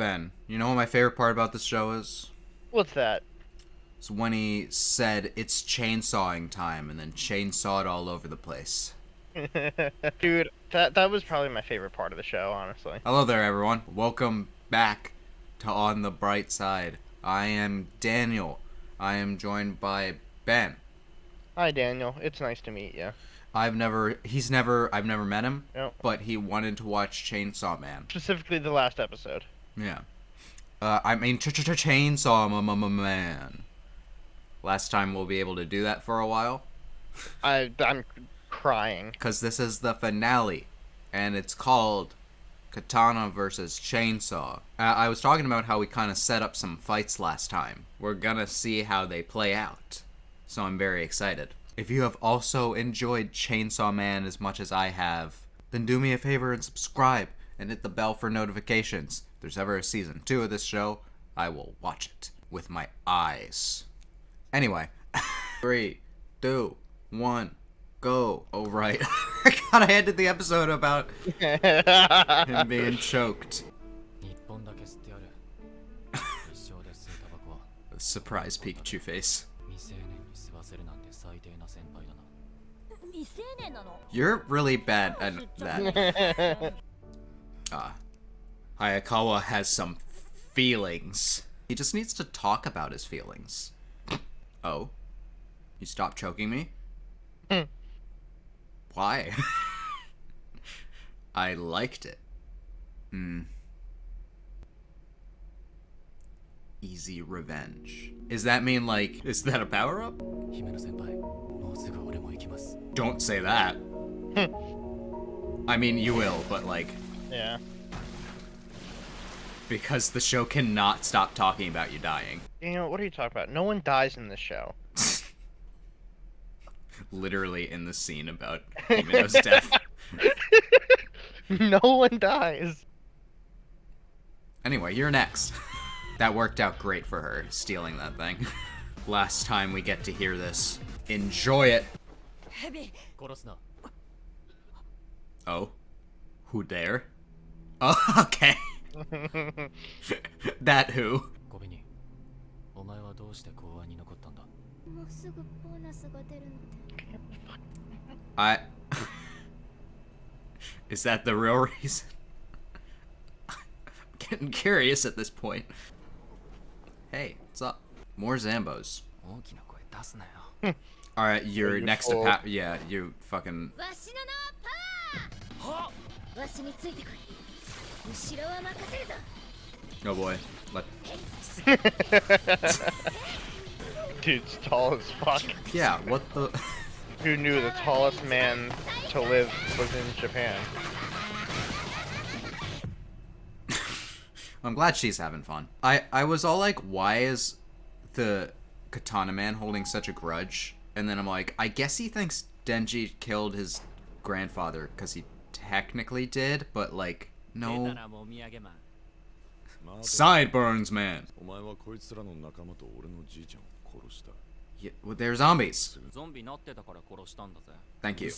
Ben, you know what my favorite part about this show is? What's that? It's when he said it's chainsawing time and then chainsawed all over the place. Dude, that was probably my favorite part of the show, honestly. Hello there, everyone. Welcome back to On the Bright Side. I am Daniel. I am joined by Ben. Hi, Daniel. It's nice to meet you. I've never met him, Nope. but he wanted to watch Chainsaw Man. Specifically the last episode. Yeah. Chainsaw Man. Last time we'll be able to do that for a while. I'm crying. Because this is the finale, and it's called Katana versus Chainsaw. I was talking about how we kind of set up some fights last time. We're gonna see how they play out. So I'm very excited. If you have also enjoyed Chainsaw Man as much as I have, then do me a favor and subscribe and hit the bell for notifications. If there's ever a season 2 of this show, I will watch it with my eyes. Anyway, 3, 2, 1, go. Oh, right. God, I ended the episode about him being choked. Surprise Pikachu face. You're really bad at that. Hayakawa has some feelings. He just needs to talk about his feelings. Oh? You stopped choking me? Why? I liked it. Easy revenge. Is that mean, like, is that a power-up? Don't say that. I mean, you will, but like... Yeah. Because the show cannot stop talking about you dying. Daniel, what are you talking about? No one dies in this show. Literally in the scene about Himeno's death. No one dies. Anyway, you're next. That worked out great for her, stealing that thing. Last time we get to hear this. Enjoy it! Oh? Who dare? Oh, okay. That who? Is that the real reason? I'm getting curious at this point. Hey, what's up? More Zambos. Alright, you're next to Pat. Yeah, you fucking. Oh boy. Dude's tall as fuck. Yeah, what the. Who knew the tallest man to live was in Japan? I'm glad she's having fun. I was all like, why is the Katana man holding such a grudge? And then I'm like, I guess he thinks Denji killed his grandfather, because he technically did, but like, no. Sideburns, man. Yeah, well, they're zombies. Thank you.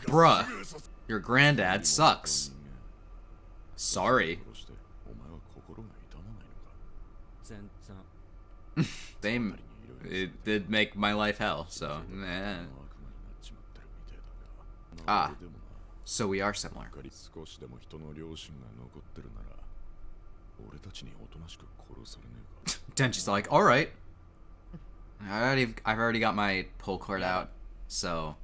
Bruh, your granddad sucks. Sorry. It did make my life hell, so. Ah, so we are similar. Denji's like, alright. I've already got my pull cord out, so.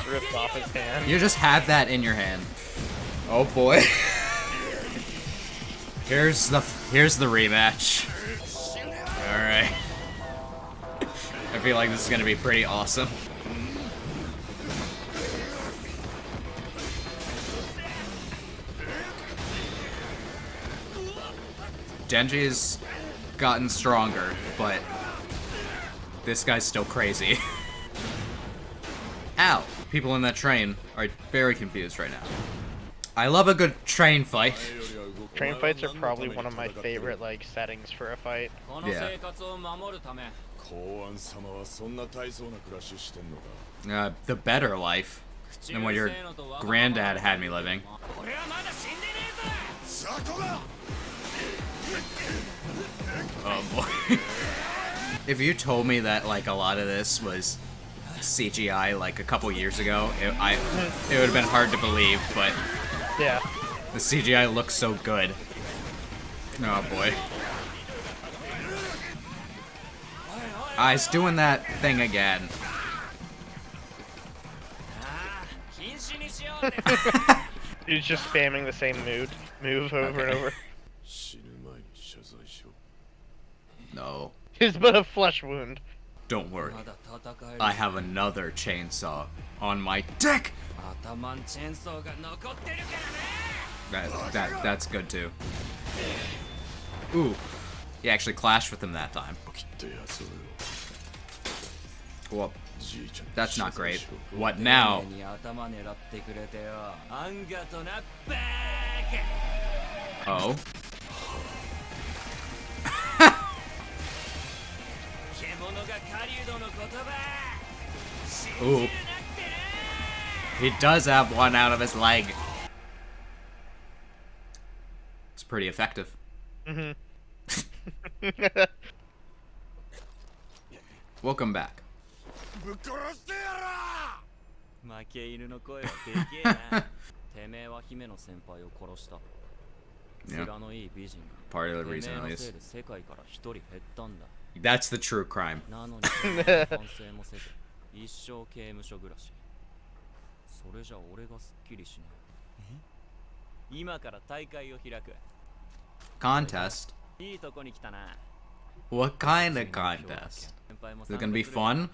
Ripped off his hand. You just have that in your hand. Oh boy. Here's the rematch. Alright. I feel like this is gonna be pretty awesome. Denji's gotten stronger, but this guy's still crazy. Ow! People in that train are very confused right now. I love a good train fight. Train fights are probably one of my favorite, like, settings for a fight. Yeah. The better life. than what your granddad had me living. Oh boy. If you told me that like a lot of this was CGI like a couple years ago, it would have been hard to believe, but Yeah. the CGI looks so good. Oh boy. He's doing that thing again. He's just spamming the same move over and over. No. It's but a flesh wound. Don't worry. I have another chainsaw on my deck! That's good too. Ooh. He actually clashed with him that time. Well, that's not great. What now? Oh. Ooh. He does have one out of his leg. It's pretty effective. Mm-hmm. Welcome back. Yeah. Part of the reason at least. That's the true crime. Contest? What kind of contest? Is it gonna be fun?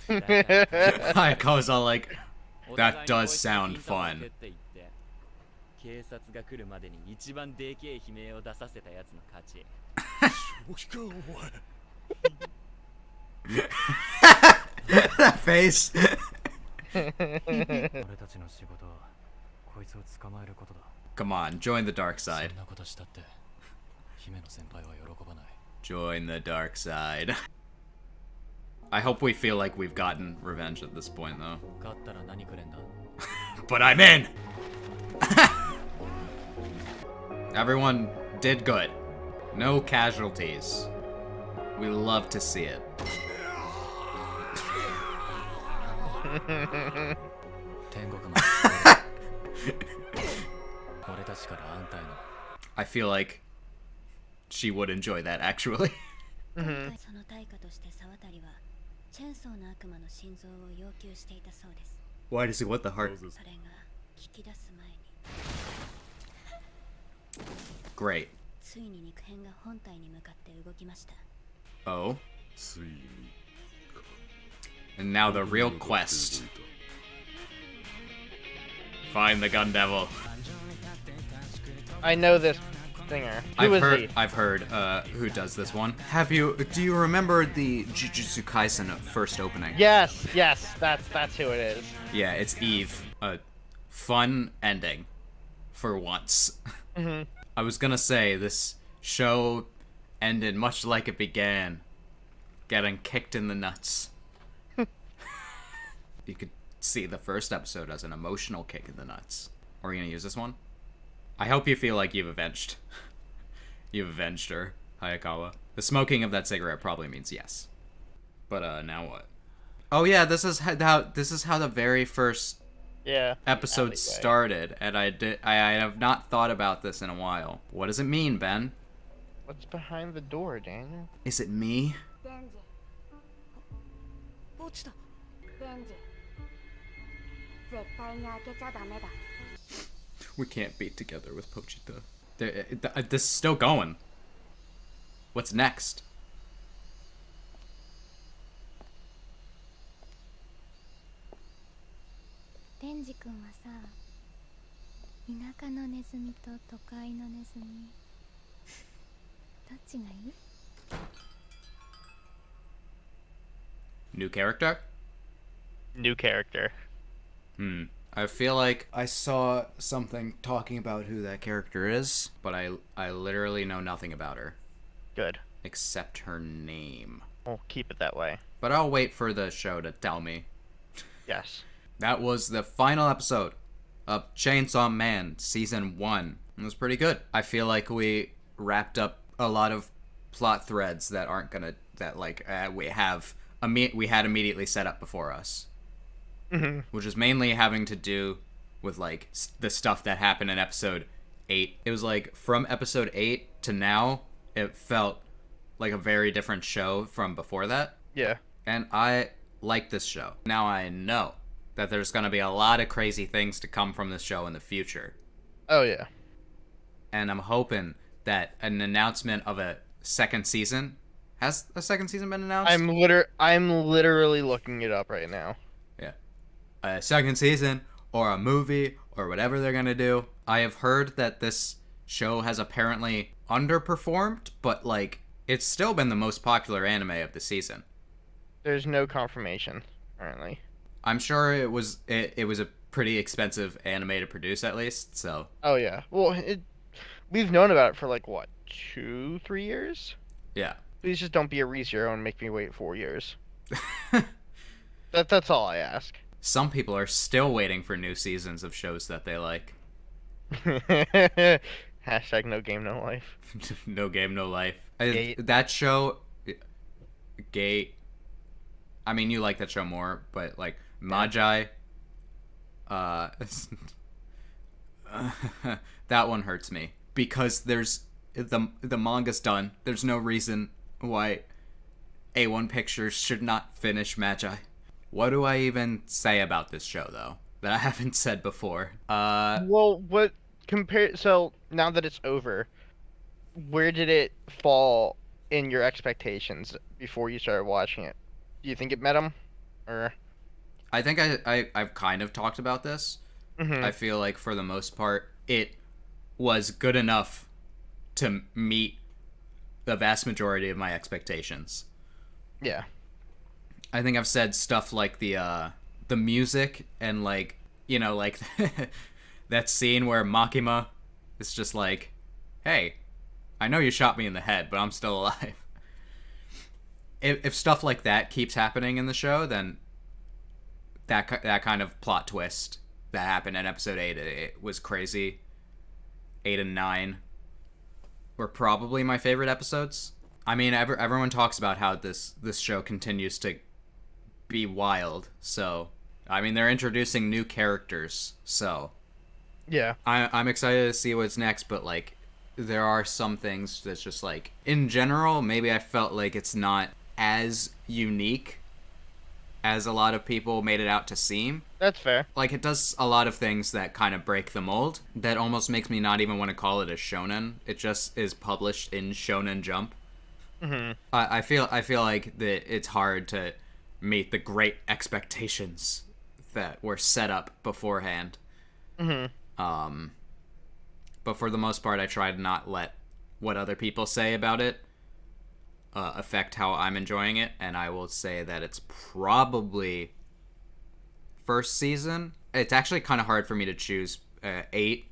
Hayakawa's all like, that does sound fun. That face. Come on, join the dark side. Join the dark side. I hope we feel like we've gotten revenge at this point, though. But I'm in! Everyone did good. No casualties. We love to see it. I feel like she would enjoy that, actually. Mm-hmm. Why does he want the heart? Great. Oh. And now the real quest. Find the gun devil. I know this singer. Who is he? I've heard who does this one. Do you remember the Jujutsu Kaisen first opening? Yes, that's who it is. Yeah, it's Eve. A fun ending. For once. Mm-hmm. I was gonna say, this show ended much like it began. Getting kicked in the nuts. You could see the first episode as an emotional kick in the nuts. Are we gonna use this one? I hope you feel like you've avenged her, Hayakawa. The smoking of that cigarette probably means yes. But now what? Oh yeah, this is how the very first episode alleyway started, and I have not thought about this in a while. What does it mean, Ben? What's behind the door, Daniel? Is it me? We can't be together with Pochita. This is still going. What's next? Denji 君はさ、田舎のネズミと都会のネズミ、どっちがいい? New character? New character. I feel like I saw something talking about who that character is, but I literally know nothing about her Good. except her name. We'll keep it that way. But I'll wait for the show to tell me. Yes. That was the final episode of Chainsaw Man Season 1. It was pretty good. I feel like we wrapped up a lot of plot threads that aren't gonna, that like, we had immediately set up before us. Mm-hmm. Which is mainly having to do with, like, the stuff that happened in episode 8. It was like, from episode 8 to now, it felt like a very different show from before that. Yeah. And I like this show. Now I know that there's going to be a lot of crazy things to come from this show in the future. Oh, yeah. And I'm hoping that an announcement of a second season... Has a second season been announced? I'm literally looking it up right now. Yeah. A second season, or a movie, or whatever they're going to do. I have heard that this show has apparently underperformed, but, like, it's still been the most popular anime of the season. There's no confirmation, apparently. I'm sure it was a pretty expensive anime to produce, at least, so... Oh, yeah. Well, we've known about it for, like, what, 2-3 years? Yeah. Please just don't be a ReZero and make me wait 4 years. That's all I ask. Some people are still waiting for new seasons of shows that they like. Hashtag no game, no life. No game, no life. Gate. That show... Gate. I mean, you like that show more, but, like, Magi... that one hurts me. Because there's... The manga's done. There's no reason why A1 Pictures should not finish Magi. What do I even say about this show, though, that I haven't said before? Well, so now that it's over, where did it fall in your expectations before you started watching it? Do you think it met them? Or... I think I've kind of talked about this. Mm-hmm. I feel like, for the most part, it was good enough to meet the vast majority of my expectations. Yeah. I think I've said stuff like the music and, like, you know, like that scene where Makima is just like, hey, I know you shot me in the head, but I'm still alive. If stuff like that keeps happening in the show, then that kind of plot twist that happened in episode 8, it was crazy. 8 and 9 were probably my favorite episodes. I mean, everyone talks about how this show continues to be wild. So, I mean, they're introducing new characters. So, Yeah. I'm excited to see what's next. But, like, there are some things that's just, like, in general, maybe I felt like it's not as unique as a lot of people made it out to seem. That's fair. Like, it does a lot of things that kind of break the mold. That almost makes me not even want to call it a shonen. It just is published in Shonen Jump. Mm-hmm. I feel like that it's hard to meet the great expectations that were set up beforehand. Mm-hmm. But for the most part, I try to not let what other people say about it affect how I'm enjoying it, and I will say that it's probably first season. It's actually kind of hard for me to choose 8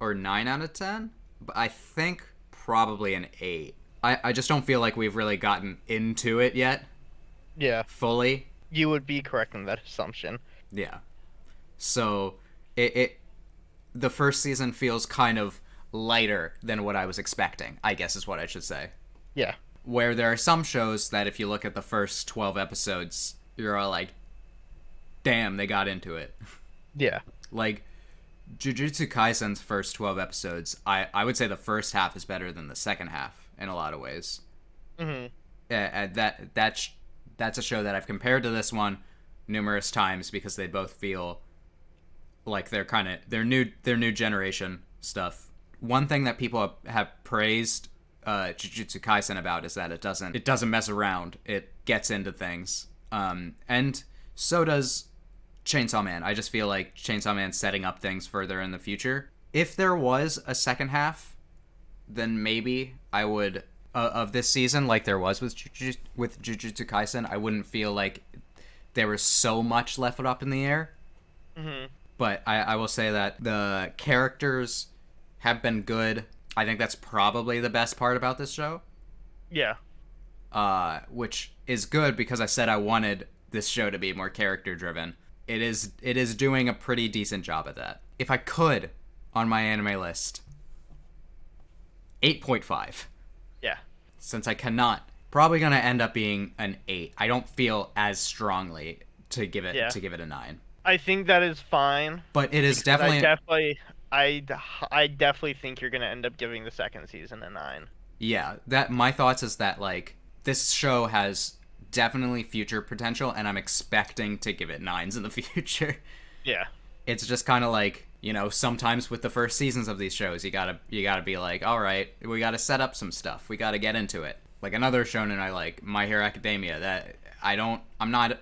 or 9 out of 10, but I think probably an 8. I just don't feel like we've really gotten into it yet. Yeah. Fully. You would be correct in that assumption. Yeah. So the first season feels kind of lighter than what I was expecting, I guess is what I should say. Yeah. Where there are some shows that if you look at the first 12 episodes, you're all like, damn, they got into it. Yeah. Like, Jujutsu Kaisen's first 12 episodes, I would say the first half is better than the second half in a lot of ways. Mm-hmm. That's a show that I've compared to this one numerous times because they both feel like they're new generation stuff. One thing that people have praised Jujutsu Kaisen about is that it doesn't mess around. It gets into things. And so does Chainsaw Man. I just feel like Chainsaw Man's setting up things further in the future. If there was a second half, then maybe I would of this season, like there was with Jujutsu Kaisen, I wouldn't feel like there was so much left up in the air. Mm-hmm. But I will say that the characters have been good. I think that's probably the best part about this show. Yeah. Which is good because I said I wanted this show to be more character driven. It is doing a pretty decent job at that. If I could, on my anime list, 8.5. Yeah. Since I cannot, probably gonna end up being an 8. I don't feel as strongly to give it a 9. I think that is fine. But it is because definitely I definitely think you're gonna end up giving the second season a 9. Yeah, that my thoughts is that like this show has definitely future potential, and I'm expecting to give it 9s in the future. Yeah. It's just kind of like, you know, sometimes with the first seasons of these shows, you gotta be like, all right, we gotta set up some stuff, we gotta get into it. Like another shonen I like, My Hero Academia. That I'm not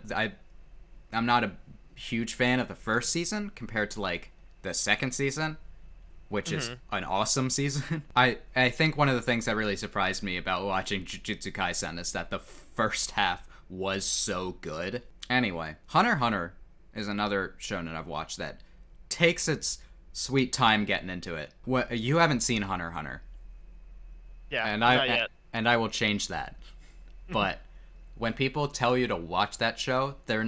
a huge fan of the first season compared to like the second season, which is an awesome season. I think one of the things that really surprised me about watching Jujutsu Kaisen is that the first half was so good. Anyway, Hunter x Hunter is another shonen I've watched that takes its sweet time getting into it. What, you haven't seen Hunter x Hunter? Yeah, not yet. And I will change that. But when people tell you to watch that show, they're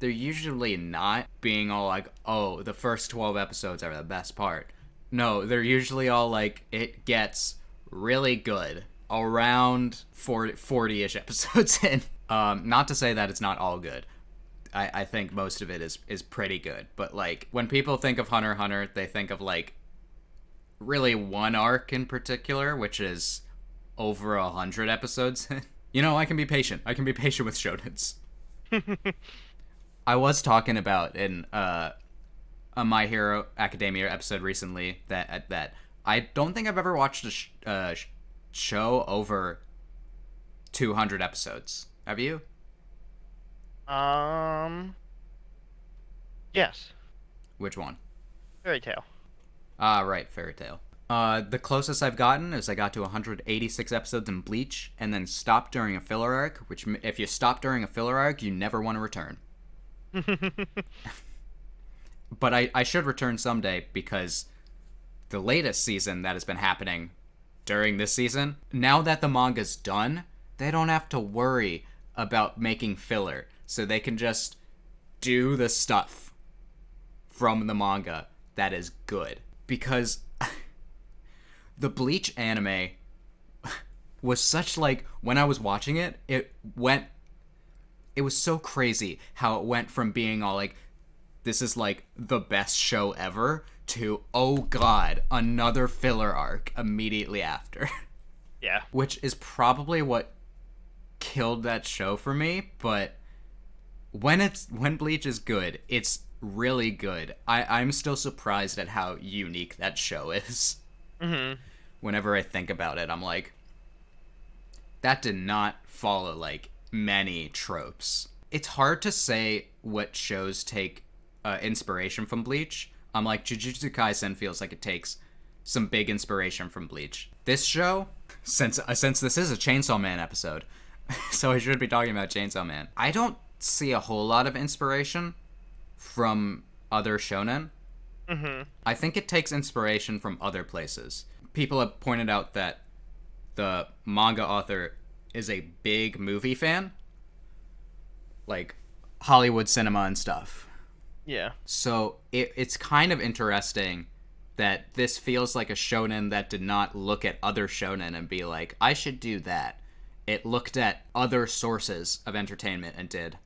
usually not being all like, oh, the first 12 episodes are the best part. No, they're usually all like, it gets really good around 40-ish episodes in. Not to say that it's not all good. I think most of it is pretty good. But like, when people think of Hunter x Hunter, they think of like really one arc in particular, which is over 100 episodes. You know, I can be patient. I can be patient with shonens. I was talking about in a My Hero Academia episode recently that I don't think I've ever watched a show over 200 episodes. Have you? Yes. Which one? Fairy Tail. Right, Fairy Tail. The closest I've gotten is I got to 186 episodes in Bleach, and then stopped during a filler arc, which if you stop during a filler arc, you never want to return. But I should return someday, because the latest season that has been happening during this season, now that the manga's done, they don't have to worry about making filler, so they can just do the stuff from the manga that is good. Because the Bleach anime was such like, when I was watching it, it was so crazy how it went from being all like, this is like the best show ever, to, oh god, another filler arc immediately after. Yeah. Which is probably what killed that show for me, but when Bleach is good, it's really good. I'm still surprised at how unique that show is. Mm-hmm. Whenever I think about it, I'm like, that did not follow like many tropes. It's hard to say what shows take inspiration from Bleach. I'm like, Jujutsu Kaisen feels like it takes some big inspiration from Bleach. This show, since this is a Chainsaw Man episode, so I should be talking about Chainsaw Man, I don't see a whole lot of inspiration from other shonen. Mm-hmm. I think it takes inspiration from other places. People have pointed out that the manga author is a big movie fan, like Hollywood cinema and stuff. Yeah. So it's kind of interesting that this feels like a shonen that did not look at other shonen and be like, I should do that. It looked at other sources of entertainment and did,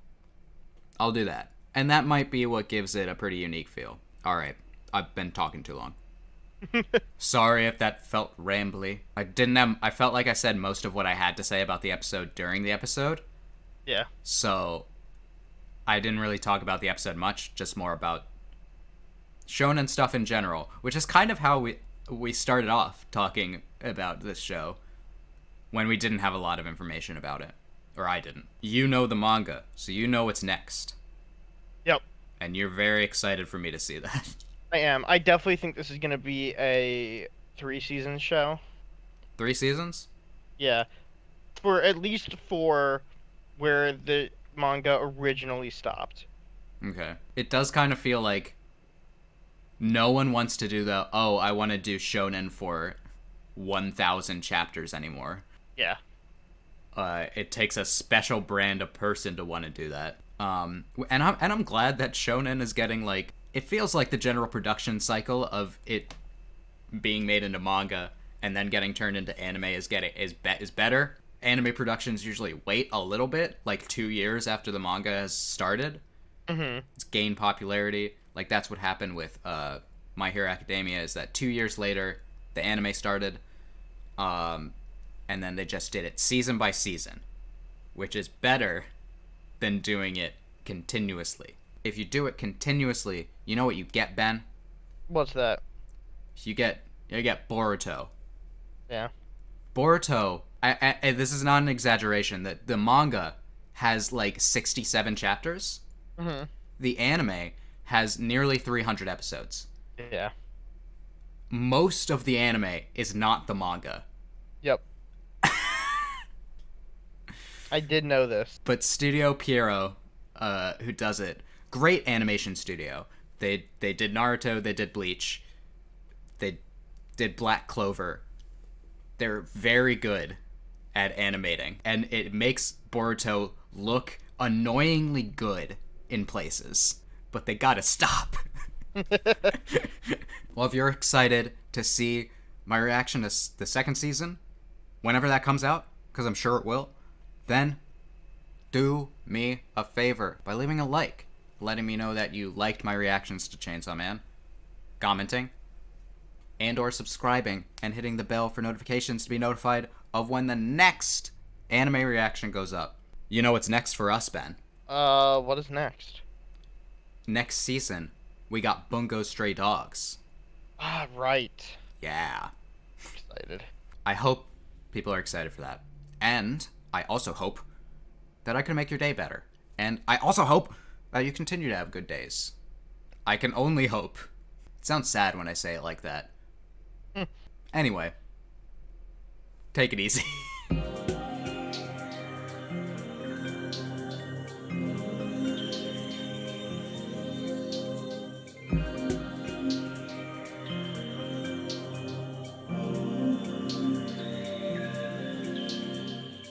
I'll do that. And that might be what gives it a pretty unique feel. Alright, I've been talking too long. Sorry if that felt rambly. I felt like I said most of what I had to say about the episode during the episode. Yeah. So I didn't really talk about the episode much, just more about shonen stuff in general, which is kind of how we started off talking about this show when we didn't have a lot of information about it. Or I didn't. You know the manga, so you know what's next. Yep. And you're very excited for me to see that. I am. I definitely think this is going to be a 3-season show. 3 seasons? Yeah. At least for where the manga originally stopped. Okay. It does kind of feel like No one wants to do I want to do shonen for 1,000 chapters anymore. Yeah. It takes a special brand of person to want to do that. And I'm glad that shonen is getting, like, it feels like the general production cycle of it being made into manga and then getting turned into anime is better. Anime productions usually wait a little bit, like 2 years after the manga has started. Mm-hmm. It's gained popularity. Like, that's what happened with My Hero Academia, is that 2 years later the anime started, and then they just did it season by season, which is better than doing it continuously. If you do it continuously, you know what you get, Ben? What's that? You get Boruto. Yeah. Boruto, I this is not an exaggeration, that the manga has like 67 chapters. Mm-hmm. The anime has nearly 300 episodes. Yeah. Most of the anime is not the manga. Yep. I did know this. But Studio Pierrot, who does it, great animation studio. They did Naruto, they did Bleach, they did Black Clover. They're very good at animating, and it makes Boruto look annoyingly good in places. But they gotta stop. Well, if you're excited to see my reaction to the second season, whenever that comes out, because I'm sure it will, then do me a favor by leaving a like, letting me know that you liked my reactions to Chainsaw Man, commenting, and or subscribing and hitting the bell for notifications to be notified of when the next anime reaction goes up. You know what's next for us, Ben? What is next? Next season, we got Bungo Stray Dogs. Ah, right. Yeah. Excited. I hope people are excited for that. And I also hope that I can make your day better. And I also hope that you continue to have good days. I can only hope. It sounds sad when I say it like that. Anyway, take it easy.